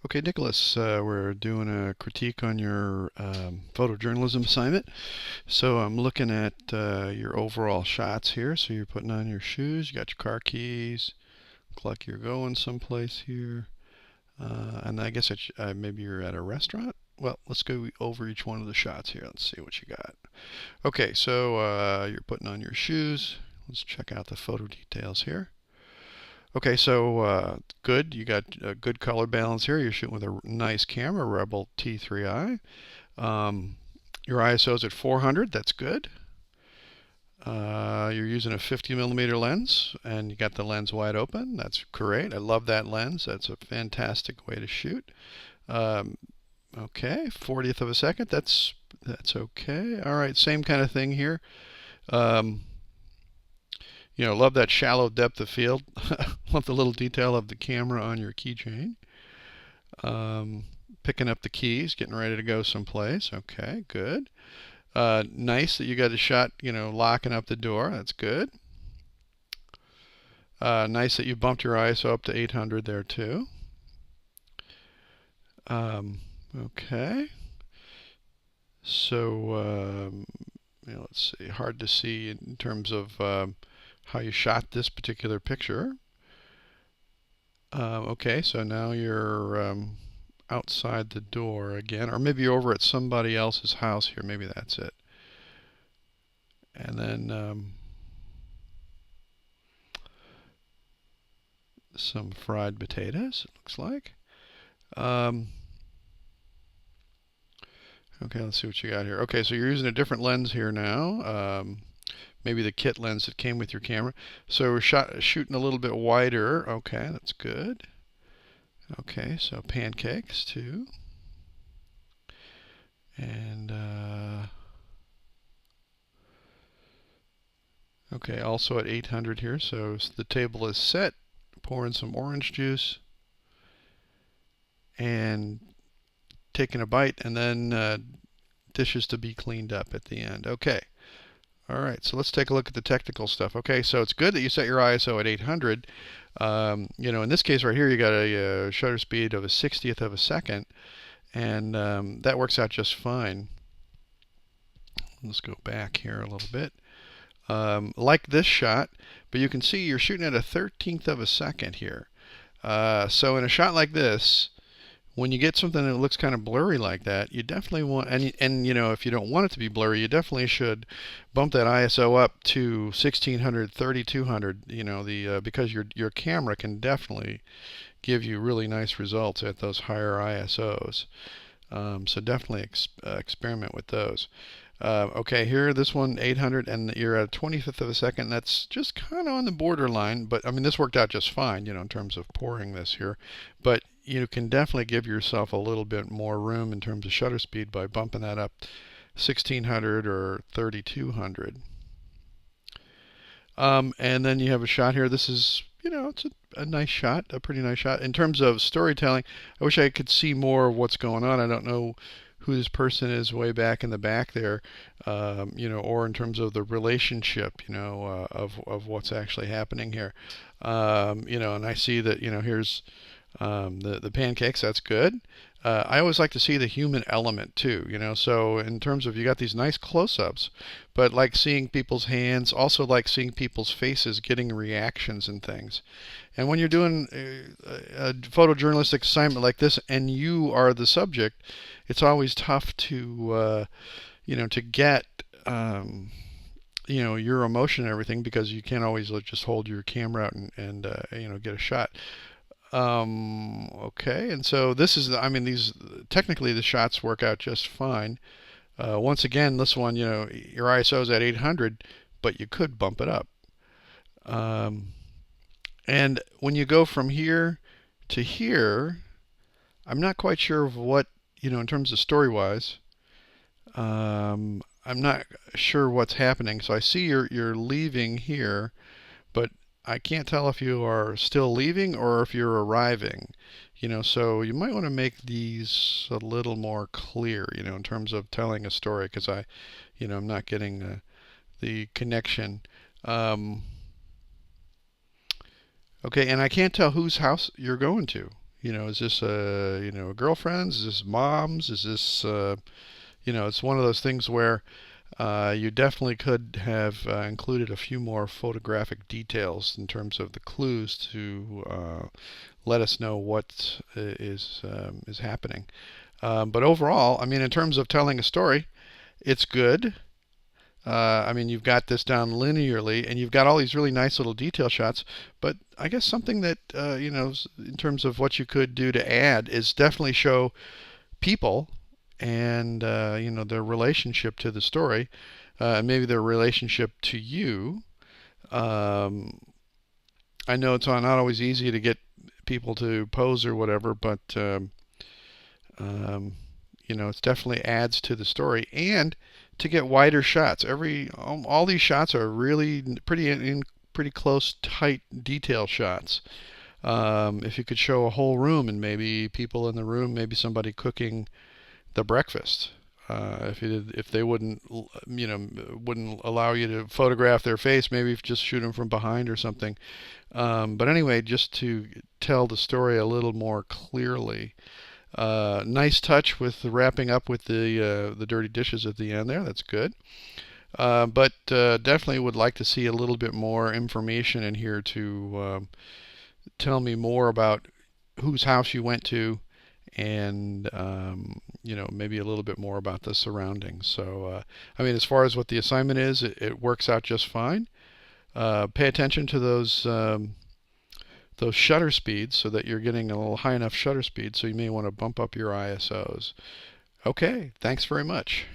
Okay, Nicholas, we're doing a critique on your photojournalism assignment. So I'm looking at your overall shots here. So you're putting on your shoes, you got your car keys, look like you're going someplace here. And I guess maybe you're at a restaurant. Well, let's go over each one of the shots here. Let's see what you got. Okay, so you're putting on your shoes. Let's check out the photo details here. Okay, so good. You got a good color balance here. You're shooting with a nice camera, Rebel T3i. Um, your ISO is at 400. That's good. You're using a 50 millimeter lens, and you got the lens wide open. That's great. I love that lens. That's a fantastic way to shoot. Um, okay, 40th of a second. That's okay. All right, same kind of thing here. Um, love that shallow depth of field. Love the little detail of the camera on your keychain. Um, Picking up the keys, getting ready to go someplace. Okay, good. Nice that you got a shot, locking up the door. That's good. Nice that you bumped your ISO up to 800 there too. Okay. So, let's see. Hard to see in terms of how you shot this particular picture. Okay, so now you're outside the door again, or maybe you're over at somebody else's house here. Maybe that's it. And then some fried potatoes, it looks like. Okay, let's see what you got here. Okay, so you're using a different lens here now. Maybe the kit lens that came with your camera. So we're shooting a little bit wider. Okay, that's good. Okay, so pancakes too. And okay, also at 800 here. So the table is set. Pour in some orange juice and taking a bite, and then dishes to be cleaned up at the end. Okay. All right, so let's take a look at the technical stuff. Okay, so it's good that you set your ISO at 800. In this case right here, you got a shutter speed of a 60th of a second, and that works out just fine. Let's go back here a little bit. Like this shot, but you can see you're shooting at a 13th of a second here. So in a shot like this, when you get something that looks kind of blurry like that, you definitely want, and if you don't want it to be blurry, you definitely should bump that ISO up to 1600, 3200. Because your camera can definitely give you really nice results at those higher ISOs. So definitely experiment with those. Okay, here, this one, 800, and you're at a 25th of a second. That's just kind of on the borderline, but I mean, this worked out just fine, in terms of pouring this here. But you can definitely give yourself a little bit more room in terms of shutter speed by bumping that up 1600 or 3200. And then you have a shot here. This is, it's a nice shot, a pretty nice shot. In terms of storytelling, I wish I could see more of what's going on. I don't know who this person is way back in the back there, or in terms of the relationship, of what's actually happening here. And I see that, here's the pancakes. That's good. I always like to see the human element too, so in terms of, you got these nice close-ups, but like seeing people's hands, also like seeing people's faces, getting reactions and things. And when you're doing a photojournalistic assignment like this and you are the subject, it's always tough to to get your emotion and everything, because you can't always just hold your camera out and get a shot. Okay, and so this is, these, technically the shots work out just fine. Once again, this one, your ISO is at 800, but you could bump it up. And when you go from here to here, I'm not quite sure of what, in terms of story-wise. I'm not sure what's happening. So I see you're leaving here, but I can't tell if you are still leaving or if you're arriving. So you might want to make these a little more clear, in terms of telling a story, because I'm not getting the connection. Okay, and I can't tell whose house you're going to. Is this a girlfriend's? Is this mom's? Is this it's one of those things where you definitely could have included a few more photographic details in terms of the clues to let us know what is happening. But overall, I mean, in terms of telling a story, it's good. I mean, you've got this down linearly, and you've got all these really nice little detail shots. But I guess something that in terms of what you could do to add, is definitely show people and their relationship to the story, maybe their relationship to you. Um, I know it's not always easy to get people to pose or whatever, but um, it definitely adds to the story and to get wider shots. All these shots are really pretty close, tight detail shots. If you could show a whole room and maybe people in the room, maybe somebody cooking the breakfast. If they wouldn't allow you to photograph their face, maybe just shoot them from behind or something. But anyway, just to tell the story a little more clearly. Nice touch with the wrapping up with the dirty dishes at the end there. That's good. But definitely would like to see a little bit more information in here to tell me more about whose house you went to, and maybe a little bit more about the surroundings. So I mean, as far as what the assignment is, it works out just fine. Pay attention to those shutter speeds so that you're getting a little high enough shutter speed, so you may want to bump up your ISOs. Okay, thanks very much.